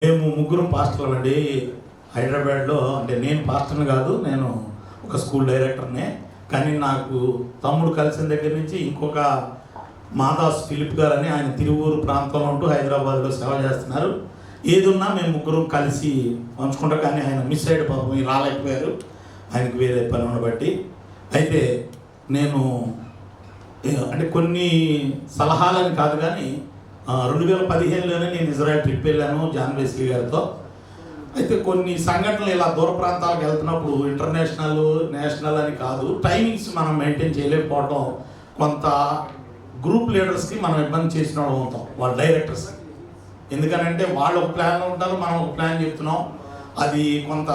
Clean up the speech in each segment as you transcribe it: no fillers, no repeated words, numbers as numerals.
మేము ముగ్గురం పాస్టర్లు అండి హైదరాబాద్లో. అంటే నేను పాస్టర్ని కాదు, నేను ఒక స్కూల్ డైరెక్టర్నే. కానీ నాకు తమ్ముడు కలిసిన దగ్గర నుంచి ఇంకొక మాదాస్ ఫిలిప్ గారు అని ఆయన తిరువూరు ప్రాంతంలో ఉంటూ హైదరాబాద్లో సేవ చేస్తున్నారు. ఏదున్నా మేము ముగ్గురం కలిసి పంచుకుంటాం. కానీ ఆయన మిస్ అయ్యాడు, పాపం రాలేకపోయారు, ఆయనకు వేరే పనులను బట్టి. అయితే నేను అంటే కొన్ని సలహాలని కాదు కానీ 2015లోనే నేను ఇజ్రాయెల్ ట్రిప్ వెళ్ళాను జాన్ వెస్లీ గారితో. అయితే కొన్ని సంఘటనలు ఇలా దూర ప్రాంతాలకు వెళ్తున్నప్పుడు ఇంటర్నేషనల్ నేషనల్ అని కాదు, టైమింగ్స్ మనం మెయింటైన్ చేయలేకపోవడం కొంత గ్రూప్ లీడర్స్కి మనం ఇబ్బంది చేసిన వాళ్ళు అవుతాం, వాళ్ళ డైరెక్టర్స్. ఎందుకనంటే వాళ్ళు ఒక ప్లాన్లో ఉంటారు, మనం ఒక ప్లాన్ చెప్తున్నాం, అది కొంత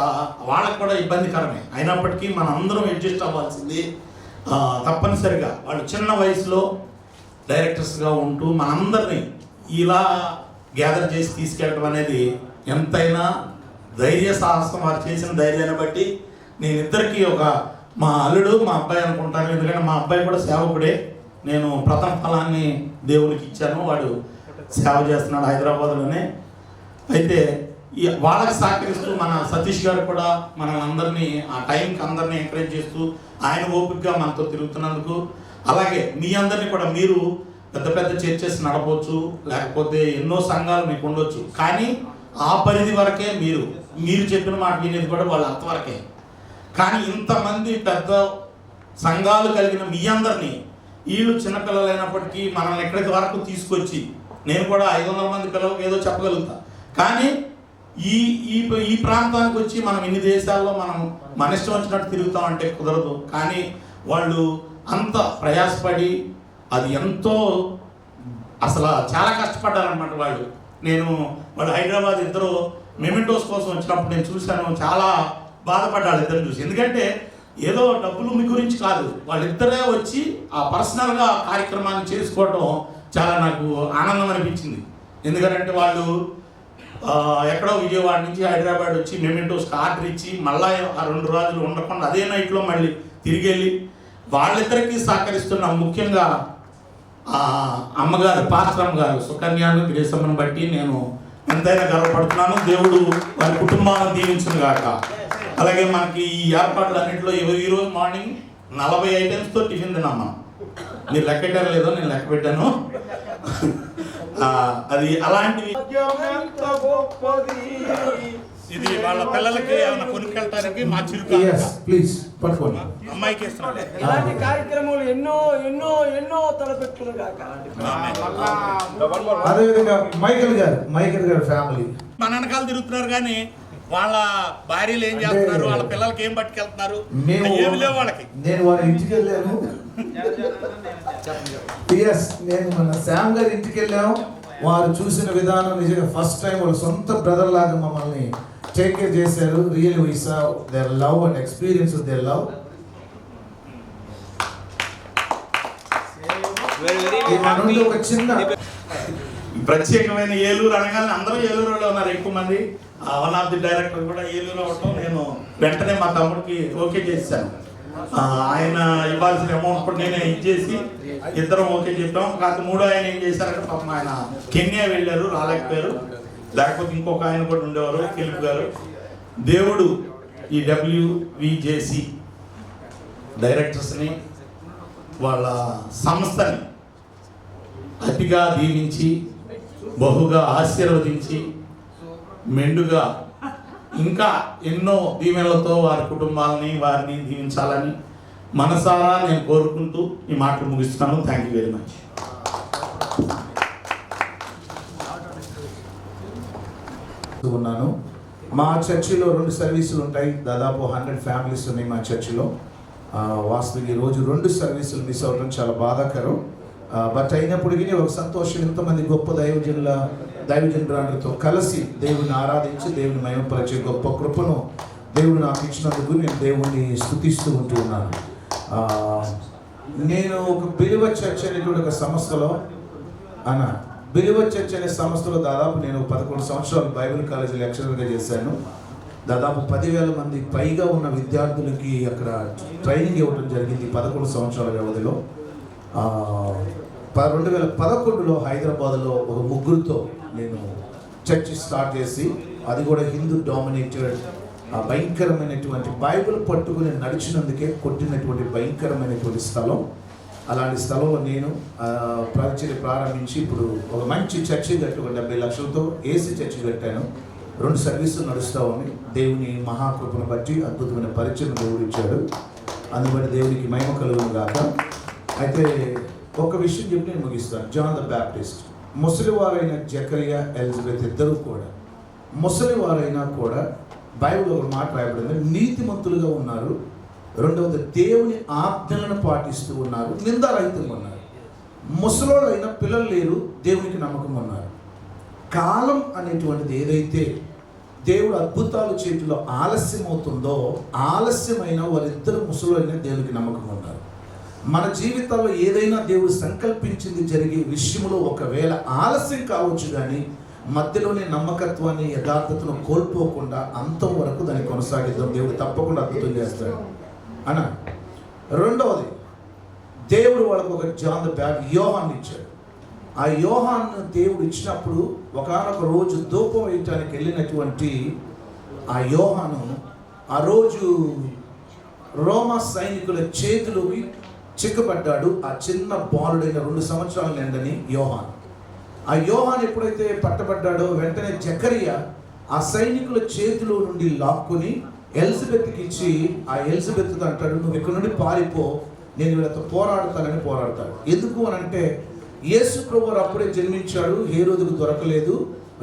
వాళ్ళకు కూడా ఇబ్బందికరమే. అయినప్పటికీ మనం అందరం అడ్జస్ట్ అవ్వాల్సింది తప్పనిసరిగా. వాళ్ళు చిన్న వయసులో డైరెక్టర్స్గా ఉంటూ మనందరినీ ఇలా గ్యాదర్ చేసి తీసుకెళ్ళడం అనేది ఎంతైనా ధైర్య సాహసం వారు చేసిన ధైర్యాన్ని బట్టి నేను ఇద్దరికి మా అల్లుడు మా అబ్బాయి అనుకుంటాను. ఎందుకంటే మా అబ్బాయి కూడా సేవకుడే. నేను ప్రథమ ఫలాన్ని దేవుడికి ఇచ్చాను, వాడు సేవ చేస్తున్నాడు హైదరాబాద్లోనే. అయితే వాళ్ళకి సహకరిస్తూ మన సతీష్ గారు కూడా మనల్ని ఆ టైంకి అందరినీ ఎంకరేజ్ చేస్తూ ఆయన ఓపికగా మనతో తిరుగుతున్నందుకు, అలాగే మీ అందరినీ కూడా మీరు పెద్ద పెద్ద చర్చెస్ నడపవచ్చు, లేకపోతే ఎన్నో సంఘాలు మీకు ఉండొచ్చు, కానీ ఆ పరిధి వరకే మీరు చెప్పిన మాట వినేది కూడా వాళ్ళు అంతవరకే. కానీ ఇంతమంది పెద్ద సంఘాలు కలిగిన మీ అందరినీ వీళ్ళు చిన్నపిల్లలైనప్పటికీ మనల్ని ఎక్కడికి వరకు తీసుకొచ్చి, నేను కూడా 500 మంది పిల్లలకు ఏదో చెప్పగలుగుతా, కానీ ఈ ప్రాంతానికి వచ్చి మనం ఇన్ని దేశాల్లో మనం మన ఇష్టం వచ్చినట్టు తిరుగుతామంటే కుదరదు. కానీ వాళ్ళు అంత ప్రయాసపడి అది ఎంతో అసలు చాలా కష్టపడ్డారనమాట వాళ్ళు. వాళ్ళు హైదరాబాద్ ఇద్దరు మెమెంటోస్ కోసం వచ్చినప్పుడు నేను చూశాను, చాలా బాధపడ్డారు ఇద్దరు చూసి. ఎందుకంటే ఏదో డబ్బులు మీ గురించి కాదు, వాళ్ళిద్దరే వచ్చి ఆ పర్సనల్గా కార్యక్రమాన్ని చేసుకోవడం చాలా నాకు ఆనందం అనిపించింది. ఎందుకంటే వాళ్ళు ఎక్కడో విజయవాడ నుంచి హైదరాబాద్ వచ్చి మెమెంటోస్కి ఆర్డర్ ఇచ్చి మళ్ళీ ఆ 2 రోజులు ఉండకుండా అదే నైట్లో మళ్ళీ తిరిగి వెళ్ళి వాళ్ళిద్దరికీ సహకరిస్తున్న ముఖ్యంగా అమ్మగారు పాస్టర్ గారు సుకన్యాను గ్రేసమ్మను బట్టి నేను ఎంతైనా గర్వపడుతున్నాను. దేవుడు వారి కుటుంబాలను దీవించును గాక. అలాగే మనకి ఈ ఏర్పాట్లన్నింటిలో ఈరోజు మార్నింగ్ 40 ఐటమ్స్తో టిఫిన్ తిన్నాం మనం. మీరు లెక్క పెట్టారో లేదో, నేను లెక్క పెట్టాను. అది అలాంటివి. ఇది వాళ్ళ పిల్లలకి ఏమైనా కొనుక్కెళ్ళటానికి మా చిరుకు అమ్మాయికి ఇస్తున్నాడు. ఇలాంటి కార్యక్రమాలు ఎన్నో ఎన్నో ఎన్నో తలపెట్టులుగాక. అదేవిధంగా మైకేల్ గారు ఫ్యామిలీ మన వెనకాల తిరుగుతున్నారు, కానీ వాళ్ళ భార్యలు ఏం చేస్తున్నారు, వాళ్ళ పిల్లలకి ఏం పట్టుకెళ్తున్నారు, ఏమి లేవు వాళ్ళకి. నేను వాళ్ళ ఇంటికి వెళ్ళాను, నేను మన శ్యామ్ గారి ఇంటికి వెళ్ళాము. వారు చూసిన విధానం నిజంగా ఫస్ట్ టైం వాళ్ళ సొంత బ్రదర్ లాగా మమ్మల్ని టేక్ కేర్ చేశారు. Really we saw their love and experience their love. ఒక చిన్న ప్రత్యేకమైన ఏలూరు అనగానే అందరూ ఏలూరులో ఉన్నారు ఎక్కువ మంది. వన్ ఆఫ్ ది డైరెక్టర్ కూడా ఏలూరు అవటం నేను వెంటనే మా తమ్ముడికి ఓకే చేశాను. ఆయన ఇవ్వాల్సిన అమౌంట్ కూడా నేనే ఇచ్చేసి ఇద్దరం ఓకే చెప్పాం. కాకపోతే 3వ ఆయన ఏం చేశారంటే పాపం ఆయన కెన్యా వెళ్ళారు, రాలేకపోయారు. లేకపోతే ఇంకొక ఆయన కూడా ఉండేవారు, ఫిలిప్ గారు. దేవుడు ఈ WVJC డైరెక్టర్స్ని వాళ్ళ సంస్థని అతిగా దీవించి బహుగా ఆశీర్వదించి మెండుగా ఇంకా ఎన్నో దీవెనలతో వారి కుటుంబాలని వారిని దీవించాలని మనసారా నేను కోరుకుంటూ ఈ మాటలు ముగిస్తున్నాను. Thank you very much. ఉన్నాను. మా చర్చిలో 2 సర్వీసులు ఉంటాయి, దాదాపు 100 ఫ్యామిలీస్ ఉన్నాయి మా చర్చిలో. వాస్తవంగా ఈరోజు 2 సర్వీసులు మిస్ అవ్వడం చాలా బాధాకరం. బట్ అయినప్పటికీ ఒక సంతోషం, ఎంతమంది గొప్ప దైవజనులతో కలిసి దేవుని ఆరాధించి దేవుని మహిమపరిచే గొప్ప కృపను దేవుడు నాకు ఇచ్చినందుకు నేను దేవుణ్ణి స్తుతిస్తూ ఉంటూ ఉన్నాను. నేను ఒక బిలివ చర్చ్ అనేటువంటి ఒక సంస్థలో బిలివ చర్చ్ అనే సంస్థలో దాదాపు నేను 11 సంవత్సరాలు బైబిల్ కాలేజీ లెక్చరర్గా చేశాను. దాదాపు 10,000 మంది పైగా ఉన్న విద్యార్థులకి అక్కడ ట్రైనింగ్ ఇవ్వడం జరిగింది 11 సంవత్సరాల వ్యవధిలో. 2011లో హైదరాబాద్లో ఒక ముగ్గురితో నేను చర్చ్ స్టార్ట్ చేసి, అది కూడా హిందూ డామినేటెడ్ భయంకరమైనటువంటి బైబిల్ పట్టుకుని నడిచినందుకే కొట్టినటువంటి భయంకరమైనటువంటి స్థలం. అలాంటి స్థలంలో నేను పరిచర్య ప్రారంభించి ఇప్పుడు ఒక మంచి చర్చి కట్టుకుని 70 లక్షలతో ఏసీ చర్చి కట్టాను. 2 సర్వీసులు నడుస్తూ ఉంది. దేవుని మహాకృపను బట్టి అద్భుతమైన పరిచయం దేవుడు ఇచ్చాడు. అందుబట్టి దేవునికి మహిమ కలుగును గాక. అయితే ఒక విషయం చెప్పి నేను ముగిస్తాను. జాన్ ద బ్యాప్టిస్ట్, ముసలివారైన జకరియా, ఎలిజబెత్ ఇద్దరు కూడా ముసలివారైనా కూడా బైబిల్ ఒక మాట రాయబడింది, నీతిమంతులుగా ఉన్నారు. రెండవది దేవుని ఆజ్ఞలను పాటిస్తూ ఉన్నారు, నిందారహితంగా ఉన్నారు. ముసలోళ్ళైనా పిల్లలు లేరు, దేవునికి నమ్మకం ఉన్నారు. కాలం అనేటువంటిది ఏదైతే దేవుడు అద్భుతాలు చేతిలో ఆలస్యం అవుతుందో, ఆలస్యమైన వారిద్దరు ముసలోళ్ళైనా దేవునికి నమ్మకం ఉన్నారు. మన జీవితాల్లో ఏదైనా దేవుడు సంకల్పించింది జరిగే విషయంలో ఒకవేళ ఆలస్యం కావచ్చు, కానీ మధ్యలోనే నమ్మకత్వాన్ని, యథార్థతను కోల్పోకుండా అంతం వరకు దాన్ని కొనసాగిద్దాం. దేవుడు తప్పకుండా అద్భుతం చేస్తాడు అన్న. రెండవది, దేవుడు వాళ్ళకు ఒక జాన్ ద బ్యాప్టిస్ట్ యోహాన్ని ఇచ్చాడు. ఆ యోహాన్ని దేవుడు ఇచ్చినప్పుడు ఒకానొక రోజు ధూపం వేయటానికి వెళ్ళినటువంటి ఆ యోహాను ఆ రోజు రోమా సైనికుల చేతిలోకి చిక్కబడ్డాడు. ఆ చిన్న బాలుడైన 2 సంవత్సరాల నిండని యోహాన్. ఆ యోహాన్ ఎప్పుడైతే పట్టబడ్డాడో వెంటనే జకరియా ఆ సైనికుల చేతిలో నుండి లాక్కుని ఎలిజబెత్కి ఇచ్చి, ఆ ఎలిజబెత్ అంటాడు, నువ్వు ఇక్కడ నుండి పారిపో, నేను వీళ్ళతో పోరాడతానని పోరాడతాడు. ఎందుకు అని అంటే యేసు ప్రభువు అప్పుడే జన్మించాడు, హేరోదుకు దొరకలేదు.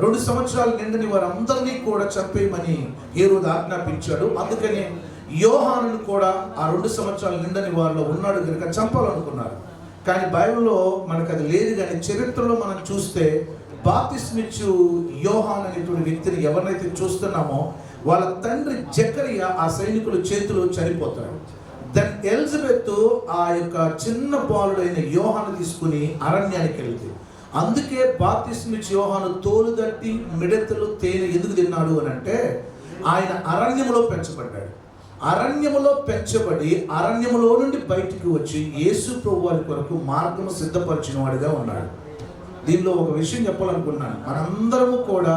2 సంవత్సరాలు నిండని వారందరినీ కూడా చంపేయమని హేరోదు ఆజ్ఞాపించాడు. అందుకని యోహానును కూడా ఆ 2 సంవత్సరాలు నిండని వారిలో ఉన్నాడు కనుక చంపాలనుకున్నారు. కానీ బైబిల్లో మనకు అది లేదు. కానీ చరిత్రలో మనం చూస్తే బాప్తిస్మిచ్చు యోహాన్ అనేటువంటి వ్యక్తిని ఎవరినైతే చూస్తున్నామో వాళ్ళ తండ్రి జకరియా ఆ సైనికుల చేతిలో చనిపోతాడు. దెన్ ఎలిజబెత్ ఆ యొక్క చిన్న బాలుడైన యోహాను తీసుకుని అరణ్యానికి వెళ్తే, అందుకే బాప్తిస్మిచ్చు యోహాను తోలుదట్టి మిడతలు తేనె ఎందుకు తిన్నాడు అని అంటే ఆయన అరణ్యములో పెంచబడ్డాడు. అరణ్యములో పెంచబడి అరణ్యములో నుండి బయటికి వచ్చి యేసు ప్రభు వారి కొరకు మార్గము సిద్ధపరిచిన వాడిగా ఉన్నాడు. దీనిలో ఒక విషయం చెప్పాలనుకున్నాను. మనందరము కూడా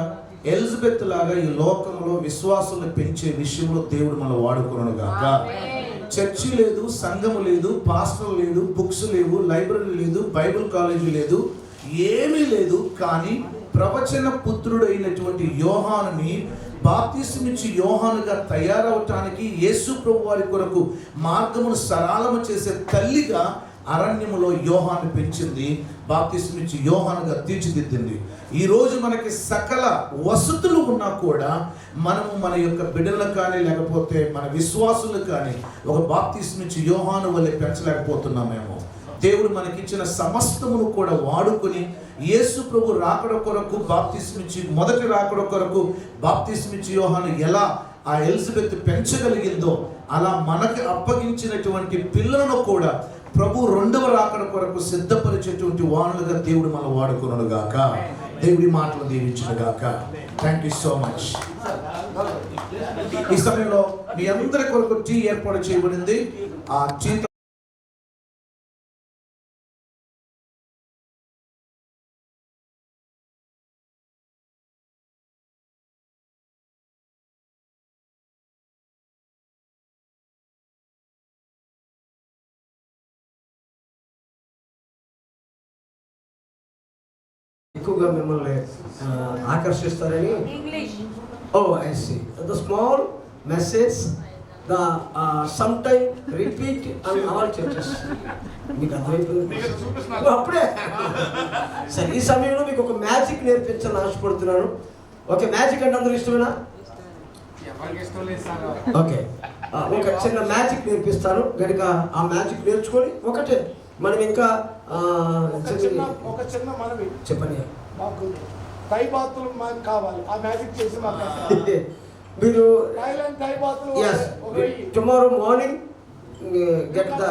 ఎలిజబెత్ లాగా ఈ లోకంలో విశ్వాసాలను పెంచే విషయంలో దేవుడు మనం వాడుకున్నాడు గాక. చర్చి లేదు, సంఘము లేదు, పాస్టర్ లేదు, బుక్స్ లేవు, లైబ్రరీ లేదు, బైబిల్ కాలేజీ లేదు, ఏమీ లేదు. కానీ ప్రవచన పుత్రుడైనటువంటి యోహానుని బాప్తిస్మిచ్చి యోహానుగా తయారవటానికి యేసు ప్రభు వారి కొరకు మార్గమును సరళము చేసే తల్లిగా అరణ్యములో యోహాను పెంచింది, బాప్తిస్మిచ్చి యోహానుగా తీర్చిదిద్దింది. ఈరోజు మనకి సకల వసతులు ఉన్నా కూడా మనము మన యొక్క బిడ్డలను కానీ లేకపోతే మన విశ్వాసులు కానీ ఒక బాప్తిస్మిచ్చి యోహాను వల్లే పెంచలేకపోతున్నామేమో. దేవుడు మనకిచ్చిన సమస్తమును కూడా వాడుకొని యేసు ప్రభు రాకడ కొరకు బాప్తిస్మిచ్చి, మొదటి రాకడ కొరకు బాప్తిస్మిచ్చి యోహాను ఎలా ఆ ఎలిజబెత్ పెంచగలిగిందో అలా మనకి అప్పగించినటువంటి పిల్లలను కూడా ప్రభు 2వ రాకడ కొరకు సిద్ధపరిచేటువంటి వానులుగా దేవుడు మనం వాడుకున్నాడు గాక. దేవుడి మాటలు దీవించును గాక. Thank you so much. ఈ సమయంలో మీ అందరి కొరకు టీ ఏర్పాటు చేయబడింది. ఆ టీ ఎక్కువగా మిమ్మల్ని ఆకర్షిస్తారని. Oh I see the small message the some time repeat on all churches. మీకు అర్థమైపోయింది అప్పుడే. సరే, ఈ సమయంలో మీకు ఒక మ్యాజిక్ నేర్పించాలని ఆశపడుతున్నాను. ఓకే, మ్యాజిక్ అంటే అందరూ ఇష్టమేనా? ఓకే, ఒక చిన్న మ్యాజిక్ నేర్పిస్తాను కనుక ఆ మ్యాజిక్ నేర్చుకొని ఒకటే మనం ఇంకా ఒక చిన్న మనవి చెప్పండి. మాకు టై బాతులు మాకు కావాలి, ఆ మ్యాజిక్ చేసి మాకు మీరు టై బాతులు. Tomorrow morning get the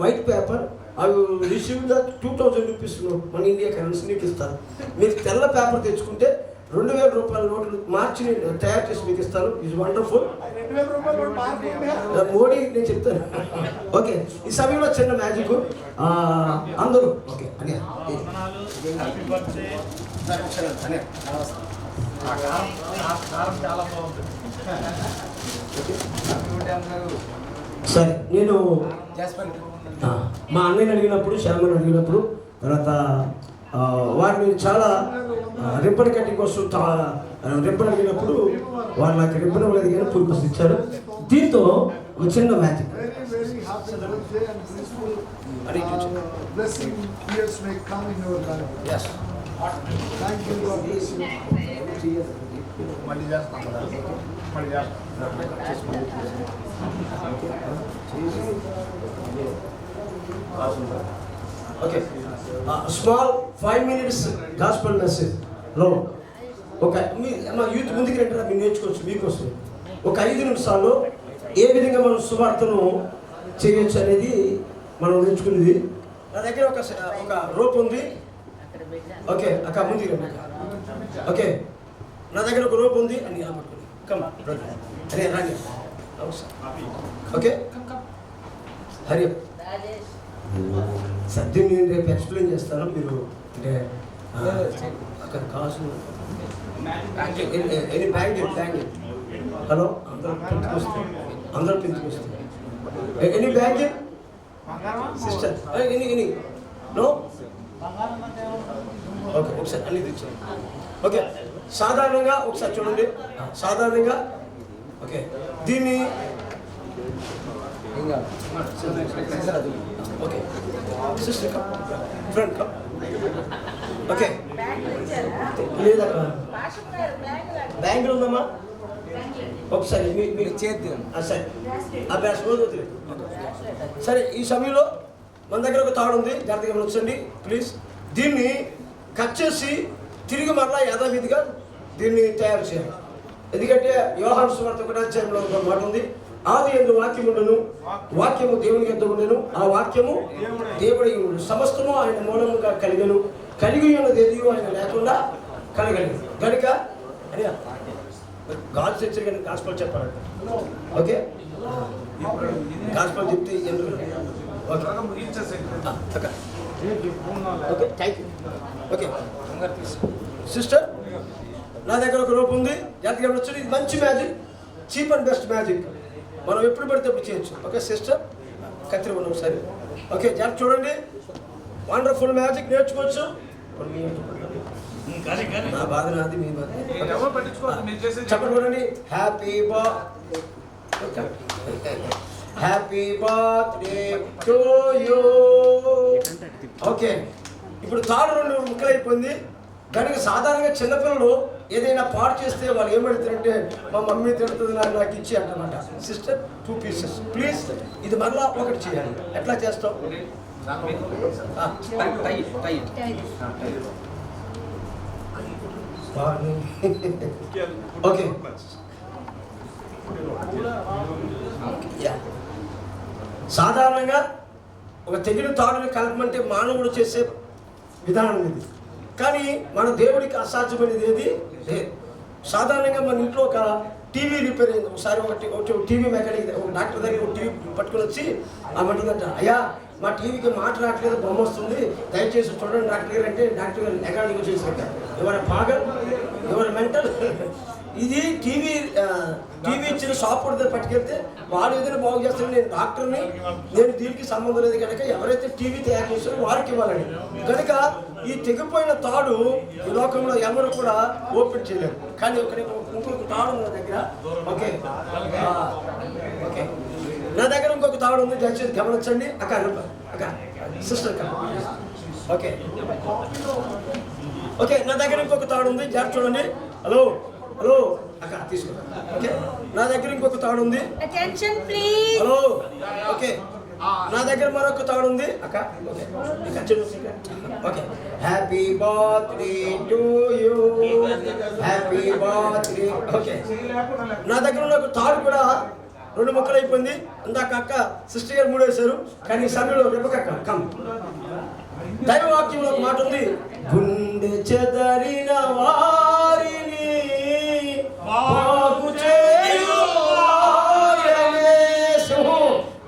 white paper. I will receive the 2000 rupees మన ఇండియా కరెన్సీ నీకు ఇస్తాను. మీరు తెల్ల పేపర్ తెచ్చుకుంటే 2000 రూపాయల నోట్లు మార్చి తయారు చేసి మీకు ఇస్తాను. Is wonderful. 2000 రూపాయలు మోడీ నేను చెప్తాను. ఓకే, ఈ సమయంలో చిన్న మ్యాజిక్ అందరూ. ఓకే అని సరే, నేను మా అన్నయ్యని అడిగినప్పుడు, శ్యామని అడిగినప్పుడు, తర్వాత వారిని చాలా రిబ్బన్ కటింగ్ కోసం రిబ్బన్ అడిగినప్పుడు వాళ్ళు నాకు రిబ్బన్ ఇవ్వలేదు కానీ పూర్వస్ ఇచ్చారు. దీంతో ఒక చిన్న magic. Very happy birthday and peaceful blessing years may come in your life. Yes. Thank you, God bless you. Okay, small 5 minutes gospel message లో ఒక మా యూత్ ముందుకు రంటారా, మీరు నేర్చుకోవచ్చు మీకోసం. ఒక 5 నిమిషాల్లో ఏ విధంగా మనం సువార్తను చేయొచ్చు అనేది మనం నేర్చుకునేది. నా దగ్గర ఒక రోప్ ఉంది. ఓకే అక్క ముందుకు రండి. ఓకే, నా దగ్గర ఒక రోప్ ఉంది అని కమ్ అరే రాని. ఓకే హరి సత్యం నేను రేపు ఎక్స్ప్లెయిన్ చేస్తాను. మీరు అంటే అక్కడ కాసు ఎనీ బ్యాంగిల్ హలో అందరూ పెంచుకొస్తారు any bangle sister any no okay ఒకసారి అన్ని తెచ్చాను. ఓకే, సాధారణంగా ఒకసారి చూడండి. సాధారణంగా ఓకే దీన్ని okay sister come friend come. Okay లేదా బ్యాంకులు ఉందమ్మా ఒకసారి మీ చేతి సరే అభ్యాసం వదిలేదు. సరే, ఈ సమయంలో మన దగ్గర ఒక తాడు ఉంది, జాగ్రత్తగా గమనించండి ప్లీజ్. దీన్ని కట్ చేసి తిరిగి మరలా యథావిధిగా దీన్ని తయారు చేయాలి. ఎందుకంటే యోహాను సువార్త 1వ అధ్యాయంలో ఒక మాట ఉంది, ఆది యందు వాక్యం ఉండెను, వాక్యము దేవుని యొద్ద ఉండెను, ఆ వాక్యము దేవుడి ఉండెను, సమస్తము ఆయన మూలముగా కలిగెను, కలిగి ఉన్నది ఏది ఆయన లేకుండా కలగలేదు. కనుక అని గాడ్ చర్చ్ కానీ గాస్పల్ చెప్పాలంట. ఓకే, గాస్పల్ చెప్తే ఎందుకు okay thank you. Okay sister, నా దగ్గర ఒక రూపం ఉంది, జాగ్రత్తగా వచ్చి ఇది మంచి magic, cheap and best magic. మనం ఎప్పుడు పడితే అప్పుడు చేయొచ్చు. ఓకే సిస్టర్, కత్తిరి ఉన్నాం ఒకసారి. ఓకే జాగ్రత్త చూడండి, వండర్ఫుల్ మ్యాజిక్ నేర్చుకోవచ్చు. నా బాధ నాది, మీ బాధ చెప్పండి. చూడండి, happy birthday to you. Okay, ఇప్పుడు తాడు 2 ముక్కలైపోయింది. కనుక సాధారణంగా చిన్నపిల్లలు ఏదైనా పాడు చేస్తే వాళ్ళు ఏమడుతారంటే మా మమ్మీ తిడుతుంది నాకు ఇచ్చి అంటమాట. Sister 2 pieces please. ఇది మరలా ఒకటి చేయాలి. ఎట్లా చేస్తాం? ఓకే సాధారణంగా ఒక తెగిన తాడుని కలపమంటే మానవుడు చేసే విధానం ఇది. కానీ మన దేవుడికి అసాధ్యమైనది ఏది లేదు. సాధారణంగా మన ఇంట్లో ఒక టీవీ రిపేర్ అయింది. ఒకసారి ఒకటి టీవీ మెకానిక్ ఒక డాక్టర్ దగ్గర ఒక టీవీ పట్టుకుని వచ్చి ఆమెదంట, అయ్యా మా టీవీకి మాట రావట్లేదు, బొమ్మ వస్తుంది, దయచేసి చూడండి డాక్టర్ గారు అంటే డాక్టర్ గారు ఎకానమీ చేశాక ఎవరైనా పాగల్ ఎవరైనా మెంటల్. ఇది టీవీ ఇచ్చిన షాప్ దగ్గర పట్టుకెళ్తే వాళ్ళు ఏదైనా బాగు చేస్తారు. నేను డాక్టర్ని, నేను దీనికి సంబంధం లేదు కనుక ఎవరైతే టీవీ తయారు చేస్తారో వారికి ఇవ్వాలని. కనుక ఈ తెగిపోయిన తాడు ఈ లోకంలో ఎవరు కూడా ఓపెన్ చేయలేరు. కానీ ఇంకొక తాడు నా దగ్గర. ఓకే ఓకే, నా దగ్గర ఇంకొక తాడు ఉంది, దయచేసి గమనించండి. అక్క సిస్టర్ ఓకే ఓకే, నా దగ్గర ఇంకొక తాడు ఉంది, జాగ్రత్త చూడండి. హలో అక్క తీసుకో. ఓకే, నా దగ్గర ఇంకొక తాడు ఉంది. హలో ఓకే, నా దగ్గర మరొక తాడు ఉంది అక్క. Okay, happy birthday to you, happy birthday. Okay, నా దగ్గర ఉన్న ఒక తాడు కూడా 2 ముక్కలు అయిపోయింది. ఇందాక అక్క సిస్టర్ గారు 3 వేశారు. కానీ ఈ సమయంలో రేపక్క కమ్. దైవవాక్యంలో ఒక మాట ఉంది, గుండె చెదరిన వారిని బాగు చేయు ఆయనే.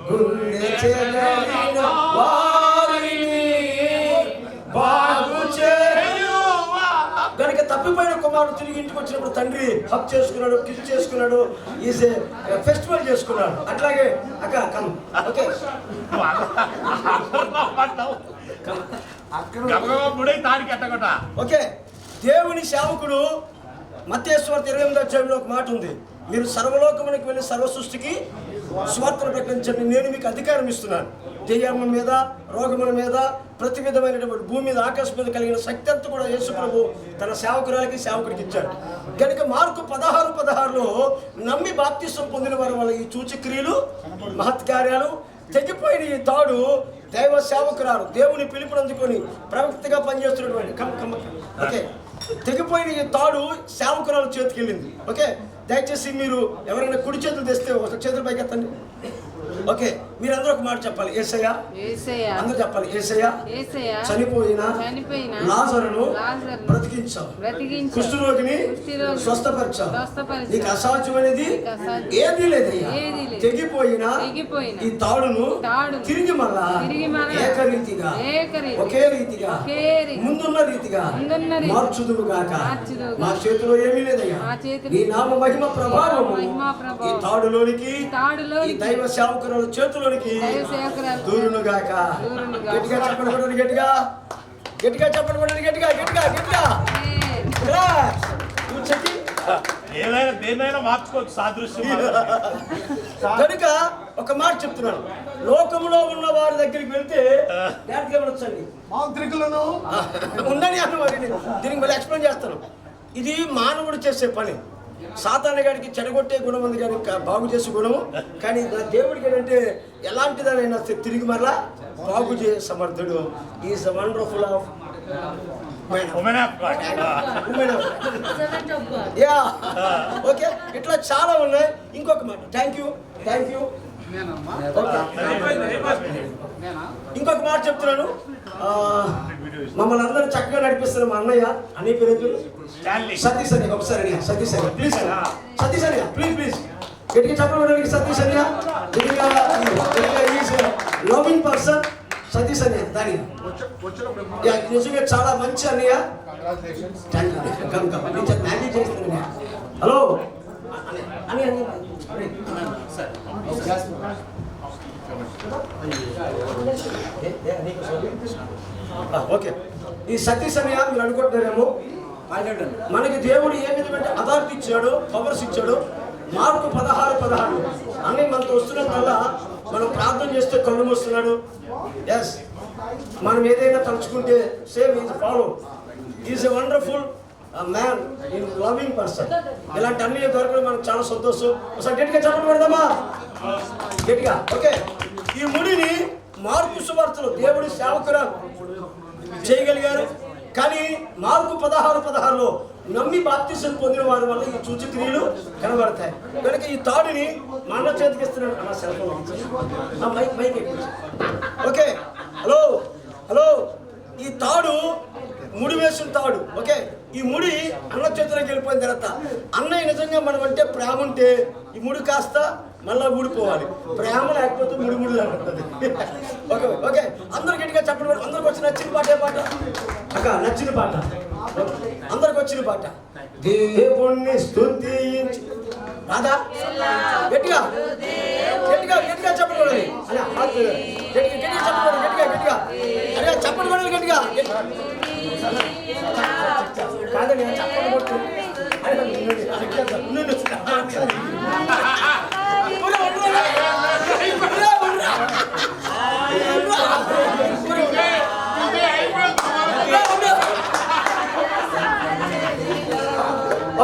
గుండె చెదరిన వారిని బాగు చేయు. కనుక తప్పిపోయిన కుమారుడు తాడు తిరిగి ఇంటికి వచ్చినప్పుడు తండ్రి హక్ చేసుకున్నాడు, కిస్ చేసుకున్నాడు, ఈజ్ ఏ ఫెస్టివల్ చేసుకున్నాడు. అట్లాగే అక్క కమ్ ఓకే ఓకే. దేవుని సేవకుడు మత్తయి సువార్త 28వ అధ్యాయంలో ఒక మాట ఉంది, మీరు సర్వలోకమునికి వెళ్ళి సర్వ సృష్టికి సువార్తను ప్రకటించండి, నేను మీకు అధికారం ఇస్తున్నాను. దెయ్యముల మీద, రోగముల మీద, ప్రతి విధమైనటువంటి భూమి మీద, ఆకాశం మీద కలిగిన శక్తి అంతా కూడా యేసు ప్రభు తన సేవకురాలకి సేవకుడికి ఇచ్చాడు. కనుక మార్కు 16:16లో నమ్మి బాప్తిసం పొందిన వారి వల్ల ఈ సూచక్రియలు మహత్కార్యాలు, తెగిపోయిన ఈ తాడు దైవ సేవకురాలు దేవుని పిలుపునందుకొని ప్రవక్తగా పనిచేస్తున్నటువంటి ఓకే, తెగిపోయిన ఈ తాడు సేవకురాలు చేతికి వెళ్ళింది. ఓకే, దయచేసి మీరు ఎవరైనా కుడి చేతులు తెస్తే ఒక చేతులు పైకి ఎత్తండి. ఓకే, మీరందరూ ఒక మాట చెప్పాలి, యేసయ్య. అందరూ చెప్పాలి, యేసయ్య చనిపోయిన లాజరును బ్రతికించావు, కుష్ఠరోగిని స్వస్థపరిచావు, నీకు అసాధ్యమైనది ఏదీ లేదయ్యా. తెగిపోయిన ఈ తాడును తిరిగి మళ్ళా ఏకరీతిగా ఒకే రీతిగా ముందున్న రీతిగా మార్చుదువు గాక. మా చేతిలో ఏమీ లేదయ్యా, నీ నామ మహిమ ప్రభావము ఈ తాడులోనికి, ఈ దైవ సేవకురాల చేతిలోనికి దూరును గాక. గట్టిగా చెప్పండి, గట్టిగా గట్టిగా చెప్పండి, గట్టిగా గట్టిగా గట్టిగా. ఏదైనా మార్చుకోవచ్చు సాదృశ్యం. కనుక ఒక మాట చెప్తున్నాను, లోకంలో ఉన్న వారి దగ్గరికి వెళ్తే వచ్చండి మాంత్రికులను ఉందని అన్నవారి దీనికి మళ్ళీ ఎక్స్ప్లెయిన్ చేస్తాను. ఇది మానవుడు చేసే పని. సాతాను గారికి చెడగొట్టే గుణం ఉంది కానీ బాగు చేసే గుణము, కానీ నా దేవుడికి ఏంటంటే ఎలాంటిదైనా తిరిగి మరలా బాగు చేసే సమర్థుడు. Is wonderful of okay. ఇట్లా చాలా ఉన్నాయి. ఇంకొక మాట, థ్యాంక్ యూ. ఇంకొక మాట చెప్తున్నాను, మమ్మల్ని అందరూ చక్కగా నడిపిస్తున్న మా అన్నయ్య పేరు సతీష్ అన్నయ్య. ఒకసారి సతీష్ అన్నయ్య ప్లీజ్, సతీష్ అన్నయ్య ప్లీజ్ గట్టిగా చెప్పడానికి. సతీష్ అన్నయ్య లవింగ్ పర్సన్ సతీష్ అన్నయ్య, దాని నిజంగా చాలా మంచి అన్నయ్య. Hello okay. ఈ సతీష్ అన్నయ్య మీరు అనుకుంటున్నారేమో, మనకి దేవుడు ఏ విధమైన అథారిటీ ఇచ్చాడు, పవర్స్ ఇచ్చాడు. మార్కు 16:16 అన్నీ మనతో వస్తున్నప్పుడల్లా మనం ప్రార్థన చేస్తే కళ్ళు మూస్తున్నాడు. ఎస్, మనం ఏదైనా తలుచుకుంటే same is follow. Is a wonderful man in loving person. ఇలాంటి అన్ని దొరకడం మనకు చాలా సంతోషం. ఒకసారి గట్టిగా చెప్పండి పెడదామా, గట్టిగా. ఓకే, ఈ ముడిని మార్కు సువార్తలో దేవుడి సేవకురాలు చేయగలిగారు. కానీ మార్కు 16:16లో నమ్మి బాప్తిసం పొందిన వారి వల్ల ఈ సూచక్రియలు కనబడతాయి. కనుక ఈ తాడుని మా అన్న చేతికి ఇస్తున్నాడు. అన్న cell phone mike okay. Hello ఈ తాడు ముడి వేసిన తాడు. ఓకే, ఈ ముడి అన్న చేతిలోకి వెళ్ళిపోయిన తర్వాత అన్నయ్య నిజంగా మనం అంటే ప్రేమ ఉంటే ఈ ముడి కాస్త మళ్ళా ఊడిపోవాలి. ప్రేమ లేకపోతే ముడి లాంటి. ఓకే ఓకే, అందరు గట్టిగా చెప్పండి. అందరికి వచ్చి నచ్చిన పాట ఏ పాట అక్క? నచ్చిన పాట, అందరికి వచ్చిన పాట. దేవుణ్ణి స్తుతించి రాదా? గట్టిగా గట్టిగా గట్టిగా చెప్పకూడదు. గట్టిగా చెప్పకూడదు. గట్టిగా అరే చెప్పకూడదు. గట్టిగా కాదండి, చెప్పకూడదు.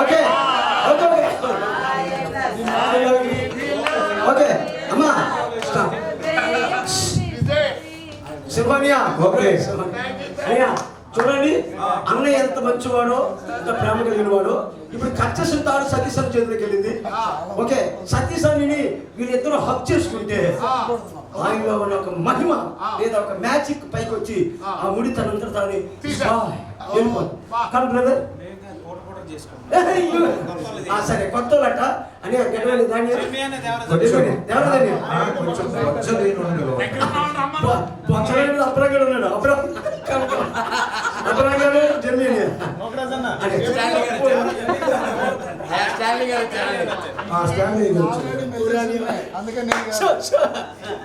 ఓకే ఓకే అమ్మా శివనియా. ఓకే అయ్యా చూడండి, అన్నయ్య ఎంత మంచివాడో, ఎంత ప్రేమ కలిగిన వాడో. ఇప్పుడు కచ్చేసిన తాడు సతీష్ అన్న చేతిలోకి వెళ్ళింది. ఓకే, సతీష్ అన్నిని వీళ్ళిద్దరూ హక్ చేసుకుంటే ఆయనలో ఉన్న ఒక మహిమ లేదా ఒక మ్యాజిక్ పైకి వచ్చి ఆ ముడి తనంతా తాని వెళ్ళిపోదు. కానీ బ్రదర్ సరే కొత్త లట అని గడవని ధాన్యం అప్పుడే ఉన్నాడు. అబ్రహాం గారు జర్మనీ స్టాండ్ అందుకని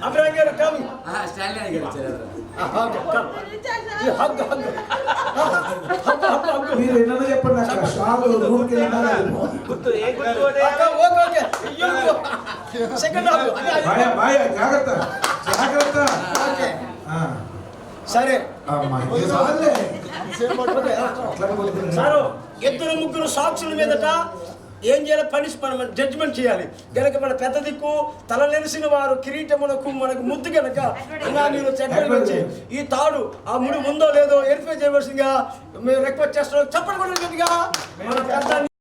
అబ్రహాం గారు కమ్ మీరు ఏమన్నా చెప్పండి అక్కడ షాప్ రూమ్కి వెళ్ళినారా సెకండ్ బాయ్ బాయ్ జాగ్రత్త జాగ్రత్త సరే అమ్మా ఇది చాలే సారు ఇద్దరు ముగ్గురు సాక్షుల మీదట ఏం చేయాలి మనం జడ్జిమెంట్ చేయాలి గనక మన పెద్ద దిక్కు తల నెలిసిన వారు కిరీటమునకు మనకు ముద్దు గనక ఇలా మీరు చట్టం వచ్చి ఈ తాడు ఆ ముడి ఉందో లేదో వెరిఫై చేయవలసిందిగా మేము రిక్వెస్ట్ చేస్తున్నాం చెప్పండి మన పెద్ద